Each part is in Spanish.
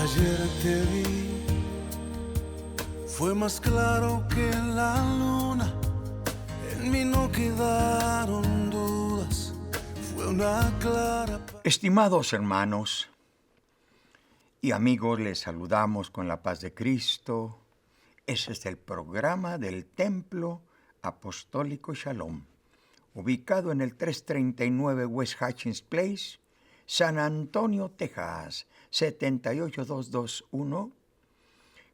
Ayer te vi, fue más claro que la luna, en mí no quedaron dudas, fue una clara. Estimados hermanos y amigos, les saludamos con la paz de Cristo. Ese es el programa del Templo Apostólico Shalom, ubicado en el 339 West Hutchins Place, San Antonio, Texas, 78221,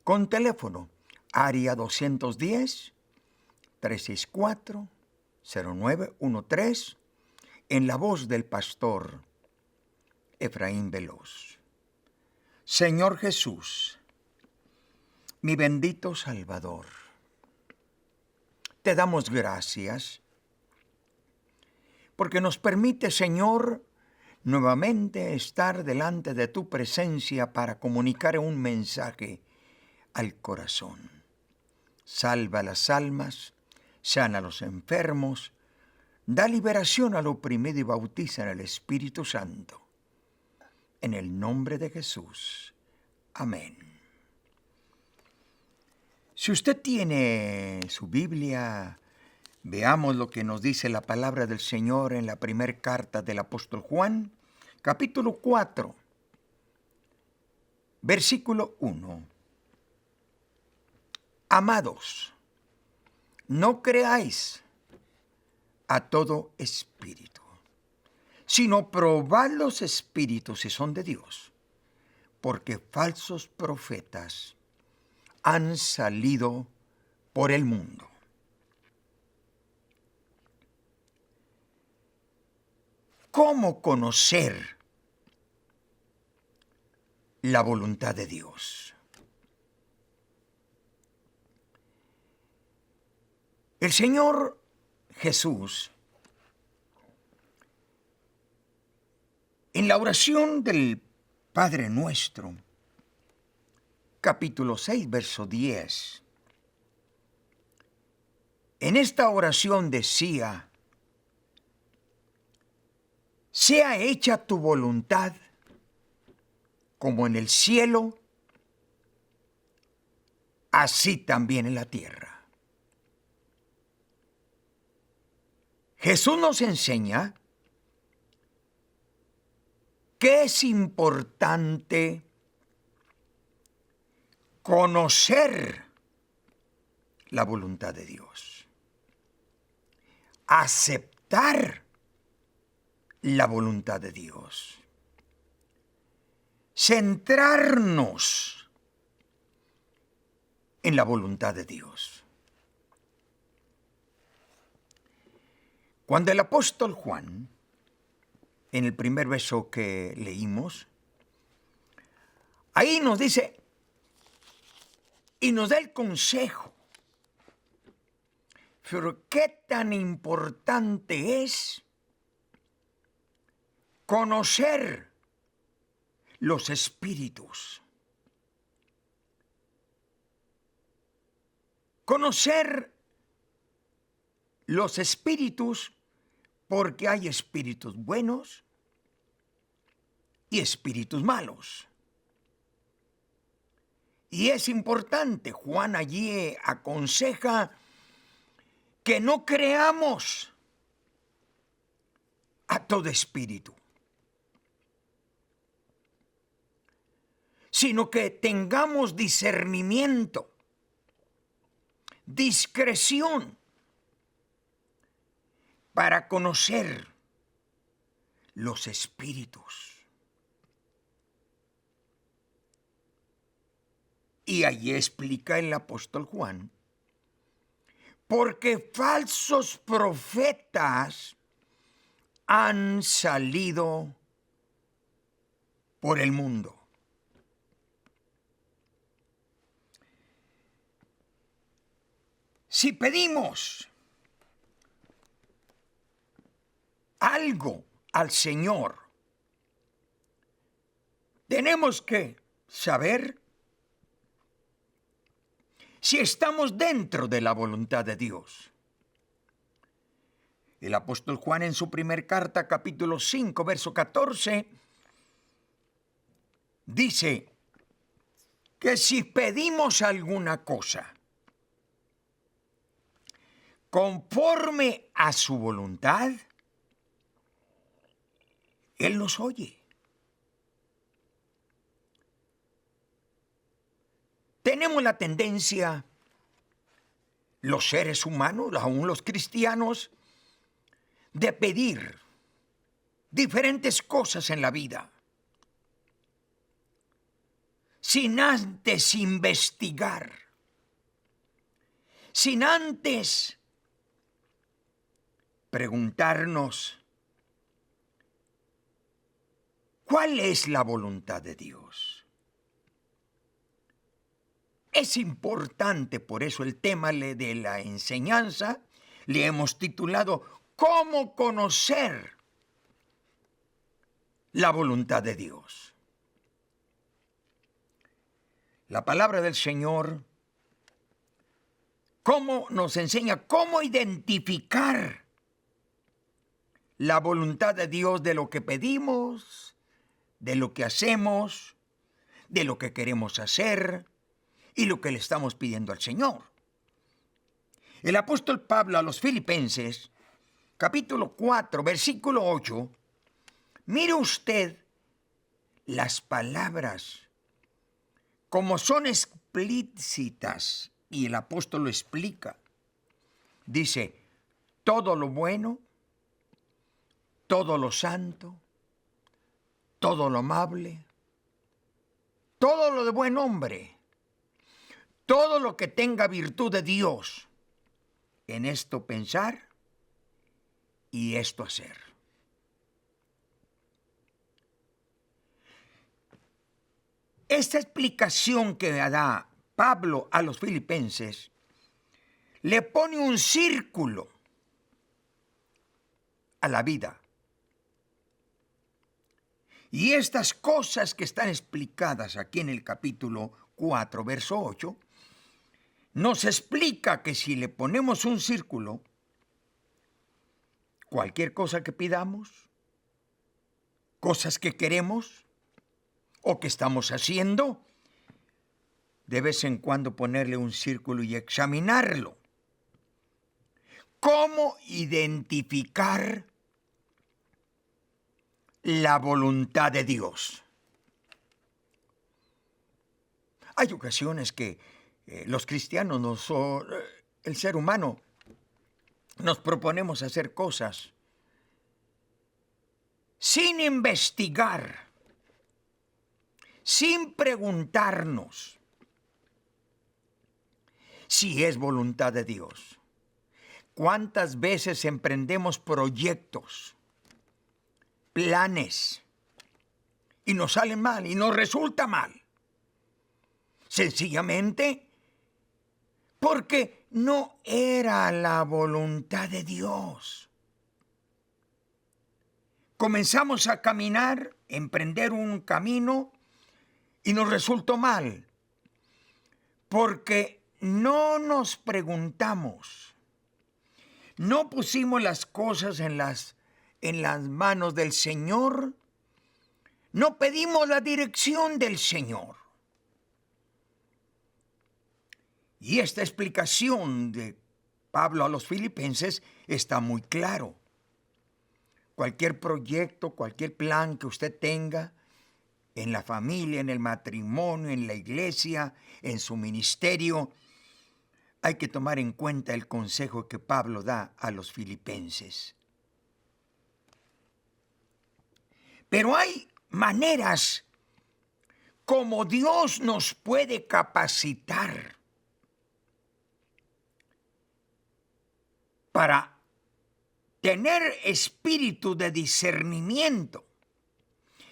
con teléfono área 210-364-0913, en la voz del pastor Efraín Veloz. Señor Jesús, mi bendito Salvador, te damos gracias porque nos permite, Señor, nuevamente estar delante de tu presencia para comunicar un mensaje al corazón. Salva las almas, sana a los enfermos, da liberación al oprimido y bautiza en el Espíritu Santo. En el nombre de Jesús. Amén. Si usted tiene su Biblia, veamos lo que nos dice la palabra del Señor en la primera carta del apóstol Juan, capítulo 4, versículo 1. Amados, no creáis a todo espíritu, sino probad los espíritus si son de Dios, porque falsos profetas han salido por el mundo. ¿Cómo conocer la voluntad de Dios? El Señor Jesús, en la oración del Padre Nuestro, capítulo 6, verso 10, en esta oración decía: sea hecha tu voluntad como en el cielo, así también en la tierra. Jesús nos enseña que es importante conocer la voluntad de Dios, aceptar la voluntad de Dios, centrarnos en la voluntad de Dios. Cuando el apóstol Juan, en el primer verso que leímos, ahí nos dice y nos da el consejo. Pero qué tan importante es conocer los espíritus. Conocer los espíritus, porque hay espíritus buenos y espíritus malos. Y es importante, Juan allí aconseja que no creamos a todo espíritu, sino que tengamos discernimiento, discreción, para conocer los espíritus. Y allí explica el apóstol Juan, porque falsos profetas han salido por el mundo. Si pedimos algo al Señor, tenemos que saber si estamos dentro de la voluntad de Dios. El apóstol Juan en su primer carta, capítulo 5, verso 14, dice: que si pedimos alguna cosa conforme a su voluntad, Él nos oye. Tenemos la tendencia, los seres humanos, aún los cristianos, de pedir diferentes cosas en la vida sin antes investigar, sin antes preguntarnos cuál es la voluntad de Dios. Es importante, por eso el tema de la enseñanza le hemos titulado ¿Cómo conocer la voluntad de Dios? La palabra del Señor, cómo nos enseña cómo identificar la voluntad de Dios de lo que pedimos, de lo que hacemos, de lo que queremos hacer y lo que le estamos pidiendo al Señor. El apóstol Pablo a los Filipenses, capítulo 4, versículo 8, mire usted las palabras como son explícitas, y el apóstol lo explica. Dice, todo lo bueno, todo lo santo, todo lo amable, todo lo de buen hombre, todo lo que tenga virtud de Dios, en esto pensar y esto hacer. Esta explicación que da Pablo a los filipenses le pone un círculo a la vida. Y estas cosas que están explicadas aquí en el capítulo 4, verso 8, nos explica que si le ponemos un círculo, cualquier cosa que pidamos, cosas que queremos o que estamos haciendo, de vez en cuando ponerle un círculo y examinarlo. ¿Cómo identificar la voluntad de Dios? Hay ocasiones que los cristianos, el ser humano, nos proponemos hacer cosas sin investigar, sin preguntarnos si es voluntad de Dios. ¿Cuántas veces emprendemos proyectos, planes, y nos salen mal, y nos resulta mal? Sencillamente porque no era la voluntad de Dios. Comenzamos a caminar, emprender un camino, y nos resultó mal, porque no nos preguntamos, no pusimos las cosas en las manos del Señor, no pedimos la dirección del Señor. Y esta explicación de Pablo a los filipenses está muy claro. Cualquier proyecto, cualquier plan que usted tenga en la familia, en el matrimonio, en la iglesia, en su ministerio, hay que tomar en cuenta el consejo que Pablo da a los filipenses. Pero hay maneras como Dios nos puede capacitar para tener espíritu de discernimiento,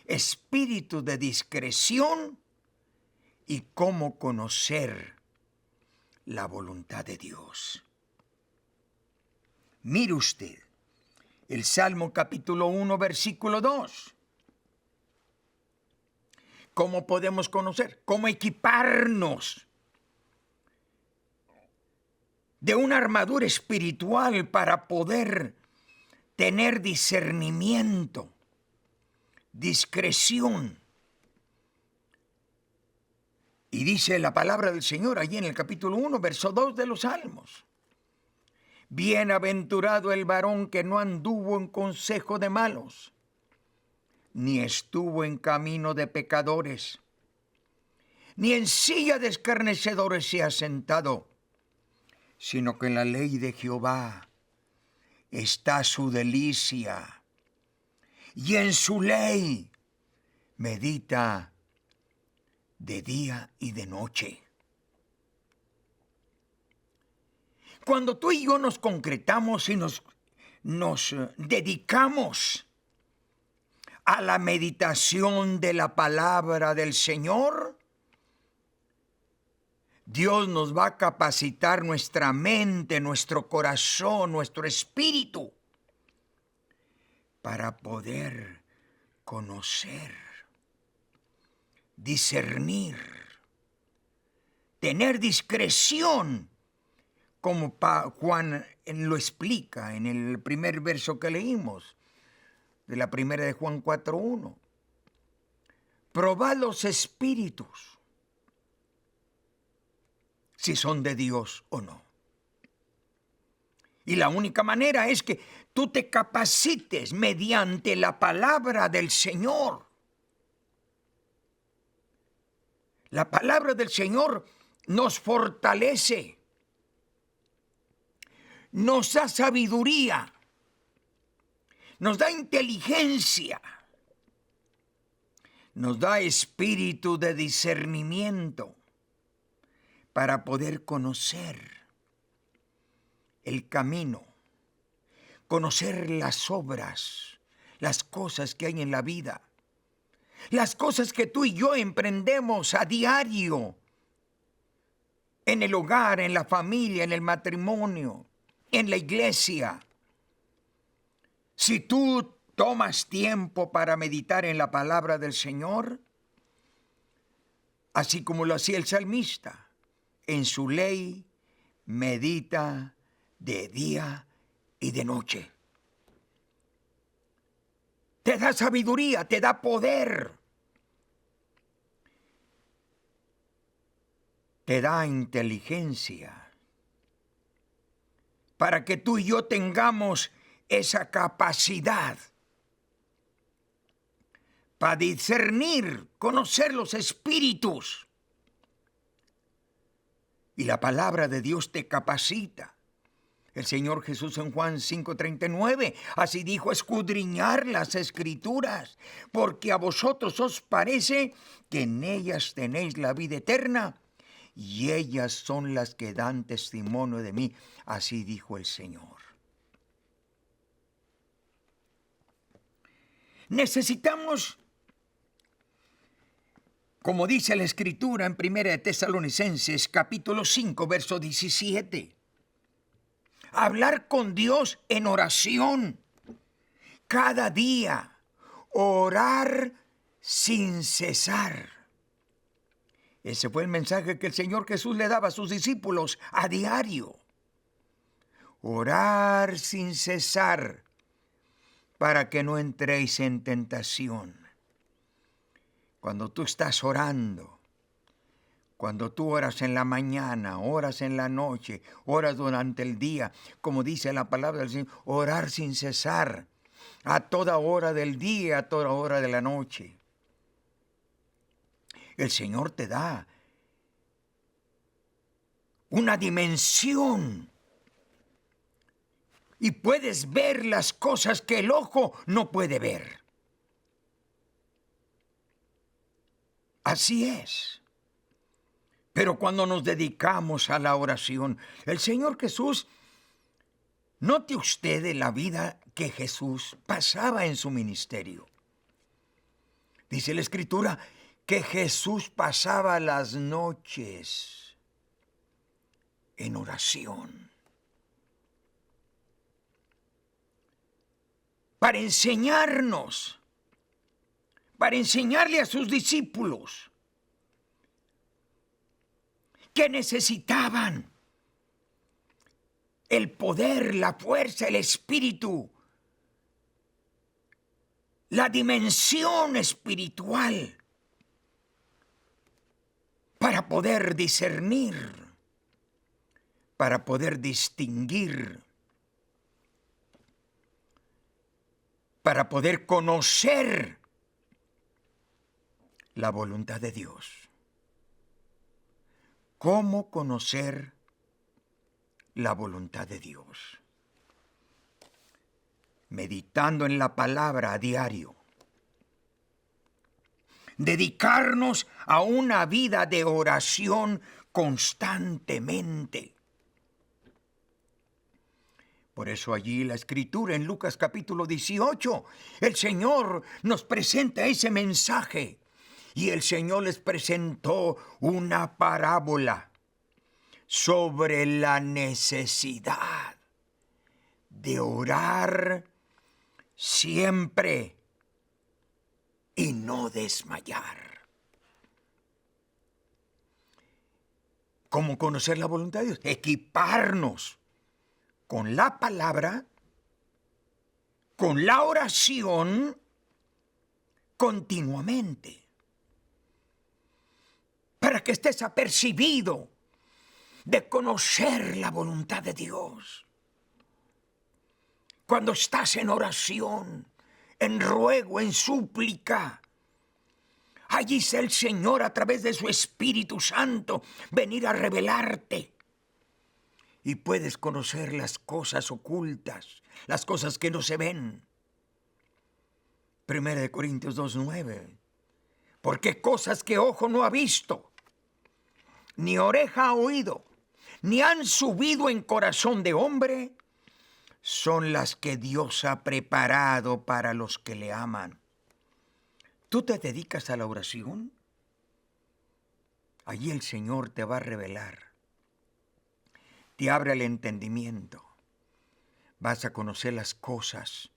espíritu de discreción y cómo conocer la voluntad de Dios. Mire usted, el Salmo capítulo 1, versículo 2. ¿Cómo podemos conocer? ¿Cómo equiparnos de una armadura espiritual para poder tener discernimiento, discreción Y dice la palabra del Señor allí en el capítulo 1, verso 2 de los Salmos. Bienaventurado el varón que no anduvo en consejo de malos, ni estuvo en camino de pecadores, ni en silla de escarnecedores se ha sentado, sino que en la ley de Jehová está su delicia, y en su ley medita de día y de noche. Cuando tú y yo nos concretamos y nos dedicamos a la meditación de la palabra del Señor, Dios nos va a capacitar nuestra mente, nuestro corazón, nuestro espíritu, para poder conocer, discernir, tener discreción, como Juan lo explica en el primer verso que leímos, de la primera de Juan 4:1. Probad los espíritus, si son de Dios o no. Y la única manera es que tú te capacites mediante la palabra del Señor. La palabra del Señor nos fortalece, nos da sabiduría, nos da inteligencia, nos da espíritu de discernimiento para poder conocer el camino, conocer las obras, las cosas que hay en la vida, las cosas que tú y yo emprendemos a diario, en el hogar, en la familia, en el matrimonio, en la iglesia. Si tú tomas tiempo para meditar en la palabra del Señor, así como lo hacía el salmista, en su ley medita de día y de noche. Te da sabiduría, te da poder, te da inteligencia, para que tú y yo tengamos esa capacidad para discernir, conocer los espíritus. Y la palabra de Dios te capacita. El Señor Jesús en Juan 5:39, así dijo: escudriñar las Escrituras, porque a vosotros os parece que en ellas tenéis la vida eterna, y ellas son las que dan testimonio de mí. Así dijo el Señor. Necesitamos, como dice la Escritura en 1 de Tesalonicenses, capítulo 5, verso 17, hablar con Dios en oración, cada día, orar sin cesar. Ese fue el mensaje que el Señor Jesús le daba a sus discípulos a diario. Orar sin cesar, para que no entréis en tentación. Cuando tú estás orando, cuando tú oras en la mañana, oras en la noche, oras durante el día, como dice la palabra del Señor, orar sin cesar, a toda hora del día, a toda hora de la noche. El Señor te da una dimensión y puedes ver las cosas que el ojo no puede ver. Así es. Pero cuando nos dedicamos a la oración, el Señor Jesús, note usted la vida que Jesús pasaba en su ministerio. Dice la Escritura que Jesús pasaba las noches en oración, para enseñarnos, para enseñarle a sus discípulos que necesitaban el poder, la fuerza, el espíritu, la dimensión espiritual para poder discernir, para poder distinguir, para poder conocer la voluntad de Dios. ¿Cómo conocer la voluntad de Dios? Meditando en la palabra a diario. Dedicarnos a una vida de oración constantemente. Por eso allí la Escritura en Lucas capítulo 18, el Señor nos presenta ese mensaje. Y el Señor les presentó una parábola sobre la necesidad de orar siempre y no desmayar. ¿Cómo conocer la voluntad de Dios? Equiparnos con la palabra, con la oración, continuamente. Para que estés apercibido de conocer la voluntad de Dios. Cuando estás en oración, en ruego, en súplica, allí es el Señor a través de su Espíritu Santo venir a revelarte. Y puedes conocer las cosas ocultas, las cosas que no se ven. 1 Corintios 2:9. Porque cosas que ojo no ha visto, ni oreja ha oído, ni han subido en corazón de hombre, son las que Dios ha preparado para los que le aman. ¿Tú te dedicas a la oración? Allí el Señor te va a revelar. Te abre el entendimiento. Vas a conocer las cosas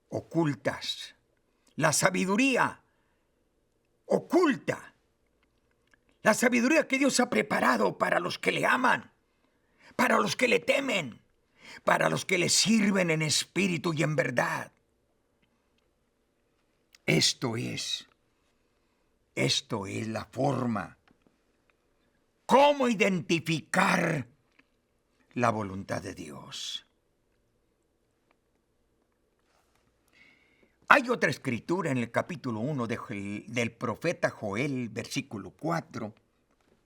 ocultas, la sabiduría oculta, la sabiduría que Dios ha preparado para los que le aman, para los que le temen, para los que le sirven en espíritu y en verdad. Esto es la forma. ¿Cómo identificar la voluntad de Dios? Hay otra escritura en el capítulo 1 del profeta Joel, versículo 4,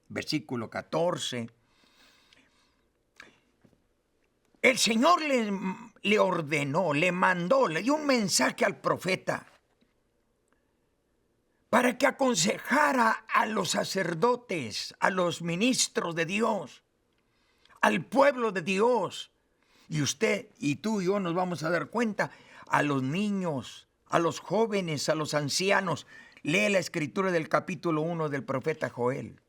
versículo 14. El Señor le ordenó, le mandó, le dio un mensaje al profeta para que aconsejara a los sacerdotes, a los ministros de Dios, al pueblo de Dios. Y usted y tú y yo nos vamos a dar cuenta, a los niños, a los jóvenes, a los ancianos. Lee la escritura del capítulo 1 del profeta Joel.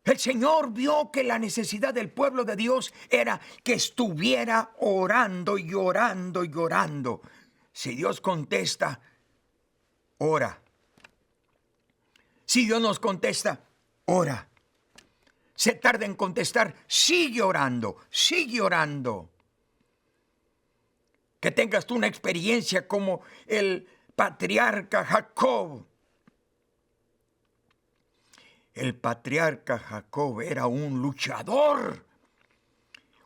El Señor vio que la necesidad del pueblo de Dios era que estuviera orando y orando y orando. Si Dios contesta, ora. Si Dios nos contesta, ora. Se tarda en contestar, sigue orando, sigue orando. Que tengas tú una experiencia como el patriarca Jacob. El patriarca Jacob era un luchador,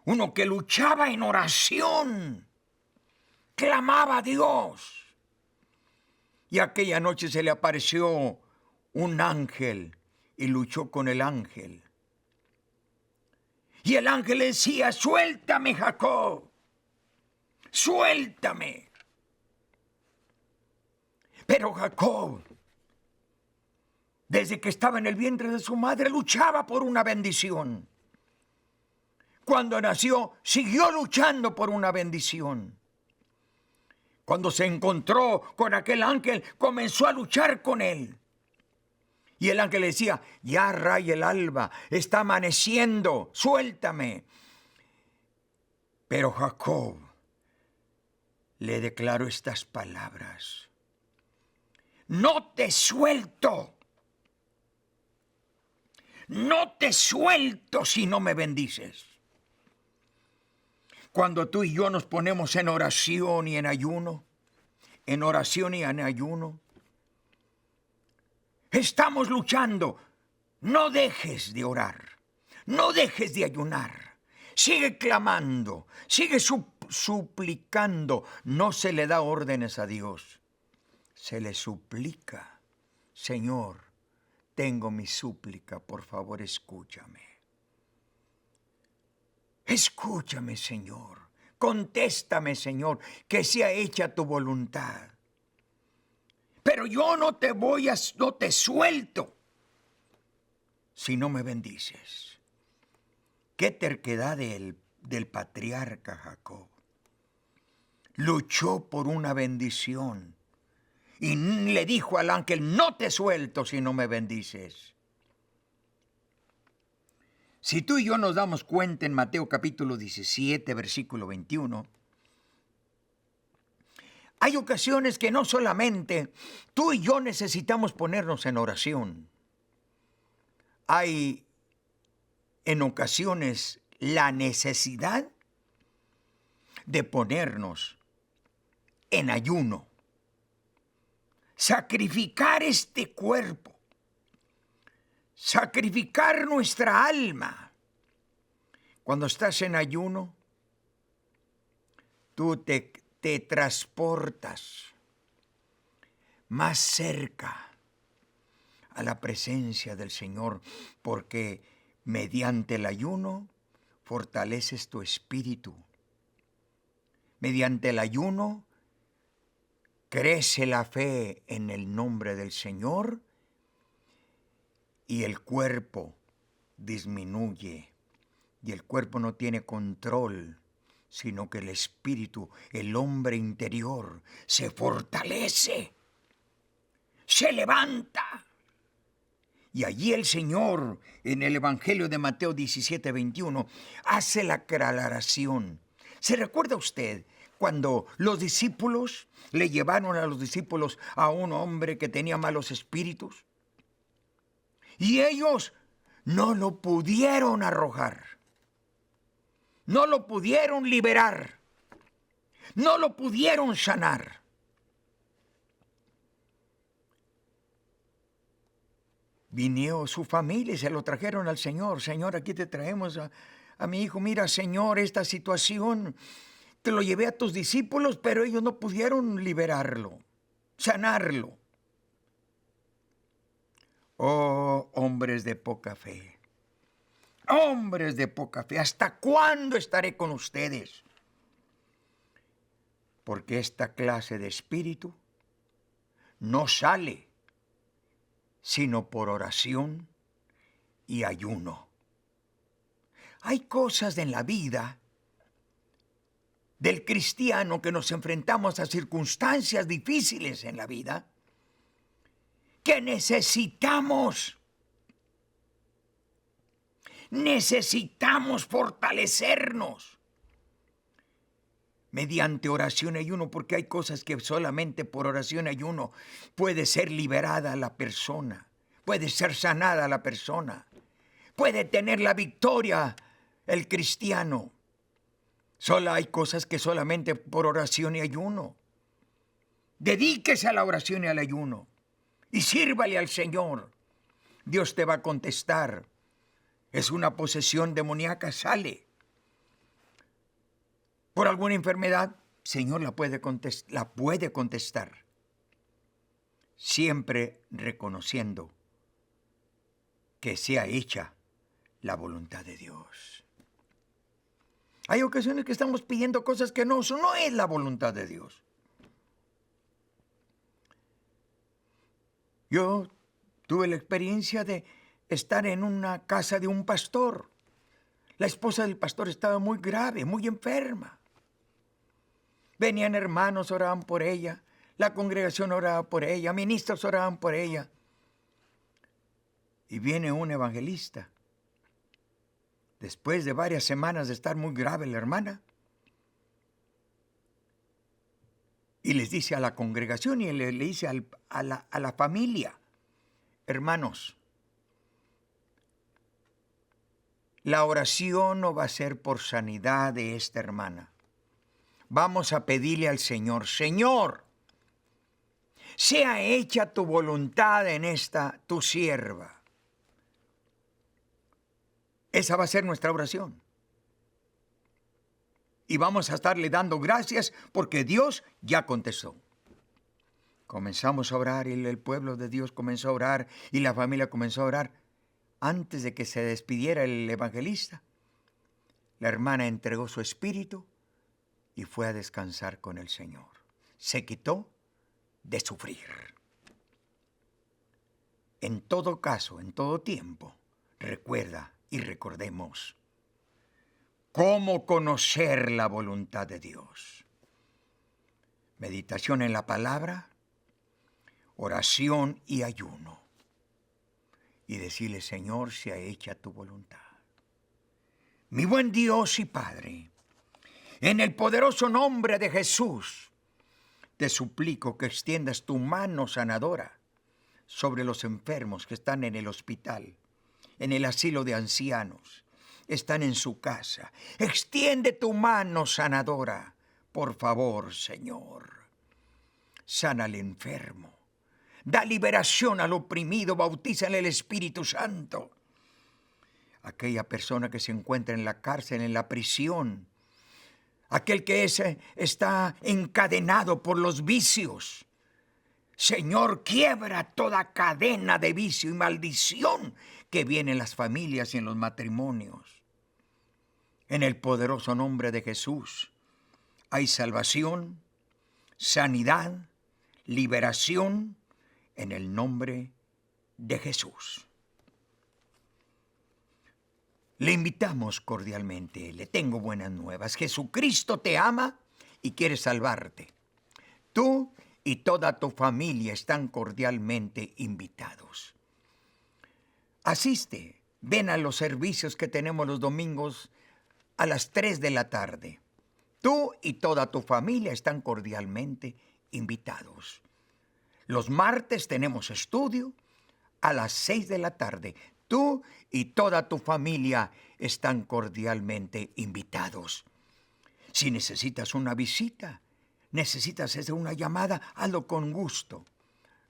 uno que luchaba en oración, clamaba a Dios. Y aquella noche se le apareció un ángel y luchó con el ángel. Y el ángel le decía, suéltame, Jacob, suéltame. Pero Jacob, desde que estaba en el vientre de su madre, luchaba por una bendición. Cuando nació, siguió luchando por una bendición. Cuando se encontró con aquel ángel, comenzó a luchar con él. Y el ángel le decía, ya raya el alba, está amaneciendo, suéltame. Pero Jacob le declaró estas palabras: no te suelto. No te suelto si no me bendices. Cuando tú y yo nos ponemos en oración y en ayuno, Estamos luchando. No dejes de orar. No dejes de ayunar. Sigue clamando. Sigue suplicando. No se le da órdenes a Dios. Se le suplica. Señor, tengo mi súplica. Por favor, escúchame. Escúchame, Señor. Contéstame, Señor, que sea hecha tu voluntad. Pero yo no te suelto si no me bendices. Qué terquedad del patriarca Jacob. Luchó por una bendición y le dijo al ángel, no te suelto si no me bendices. Si tú y yo nos damos cuenta en Mateo capítulo 17, versículo 21, hay ocasiones que no solamente tú y yo necesitamos ponernos en oración. Hay en ocasiones la necesidad de ponernos en ayuno. Sacrificar este cuerpo. Sacrificar nuestra alma. Cuando estás en ayuno, tú te transportas más cerca a la presencia del Señor, porque mediante el ayuno fortaleces tu espíritu. Mediante el ayuno crece la fe en el nombre del Señor y el cuerpo disminuye. Y el cuerpo no tiene control, sino que el espíritu, el hombre interior, se fortalece, se levanta. Y allí el Señor, en el Evangelio de Mateo 17, 21, hace la aclaración. ¿Se recuerda usted cuando los discípulos le llevaron a los discípulos a un hombre que tenía malos espíritus? Y ellos no lo pudieron arrojar. No lo pudieron liberar. No lo pudieron sanar. Vino su familia y se lo trajeron al Señor. Señor, aquí te traemos a mi hijo. Mira, Señor, esta situación. Te lo llevé a tus discípulos, pero ellos no pudieron liberarlo, sanarlo. Oh, hombres de poca fe. Hombres de poca fe, ¿hasta cuándo estaré con ustedes? Porque esta clase de espíritu no sale sino por oración y ayuno. Hay cosas en la vida del cristiano que nos enfrentamos a circunstancias difíciles en la vida que necesitamos fortalecernos mediante oración y ayuno, porque hay cosas que solamente por oración y ayuno puede ser liberada la persona, puede ser sanada la persona, puede tener la victoria el cristiano. Solo hay cosas que solamente por oración y ayuno. Dedíquese a la oración y al ayuno y sírvale al Señor. Dios te va a contestar. Es una posesión demoníaca, sale. Por alguna enfermedad, Señor la puede contestar. Siempre reconociendo que sea hecha la voluntad de Dios. Hay ocasiones que estamos pidiendo cosas que no es la voluntad de Dios. Yo tuve la experiencia de estar en una casa de un pastor. La esposa del pastor estaba muy grave, muy enferma. Venían hermanos, oraban por ella. La congregación oraba por ella. Ministros oraban por ella. Y viene un evangelista. Después de varias semanas de estar muy grave la hermana. Y les dice a la congregación y le dice a la familia: hermanos, la oración no va a ser por sanidad de esta hermana. Vamos a pedirle al Señor: Señor, sea hecha tu voluntad en esta tu sierva. Esa va a ser nuestra oración. Y vamos a estarle dando gracias porque Dios ya contestó. Comenzamos a orar y el pueblo de Dios comenzó a orar y la familia comenzó a orar. Antes de que se despidiera el evangelista, la hermana entregó su espíritu y fue a descansar con el Señor. Se quitó de sufrir. En todo caso, en todo tiempo, recuerda y recordemos cómo conocer la voluntad de Dios. Meditación en la palabra, oración y ayuno. Y decirle, Señor, sea hecha tu voluntad. Mi buen Dios y Padre, en el poderoso nombre de Jesús, te suplico que extiendas tu mano sanadora sobre los enfermos que están en el hospital, en el asilo de ancianos, están en su casa. Extiende tu mano sanadora, por favor, Señor. Sana al enfermo. Da liberación al oprimido, bautiza en el Espíritu Santo. Aquella persona que se encuentra en la cárcel, en la prisión, aquel que está encadenado por los vicios. Señor, quiebra toda cadena de vicio y maldición que viene en las familias y en los matrimonios. En el poderoso nombre de Jesús hay salvación, sanidad, liberación, en el nombre de Jesús. Le invitamos cordialmente, le tengo buenas nuevas. Jesucristo te ama y quiere salvarte. Tú y toda tu familia están cordialmente invitados. Asiste, ven a los servicios que tenemos los domingos a las 3 de la tarde. Tú y toda tu familia están cordialmente invitados. Los martes tenemos estudio a las 6 de la tarde. Tú y toda tu familia están cordialmente invitados. Si necesitas una visita, necesitas hacer una llamada, hazlo con gusto.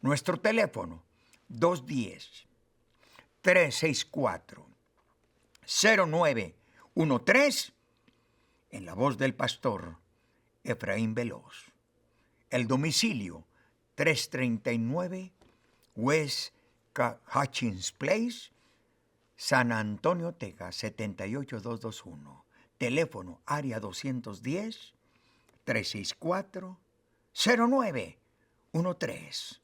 Nuestro teléfono, 210-364-0913, en la voz del pastor Efraín Veloz. El domicilio, 339 West Hutchins Place, San Antonio, Texas, 78221. Teléfono, área 210-364-0913.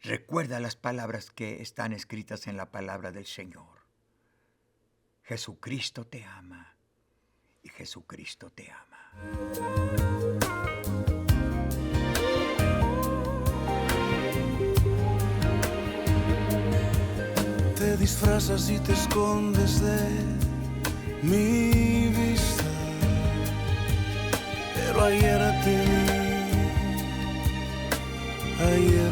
Recuerda las palabras que están escritas en la palabra del Señor. Jesucristo te ama y Jesucristo te ama. Te disfrazas y te escondes de mi vista, pero ayer te vi, ayer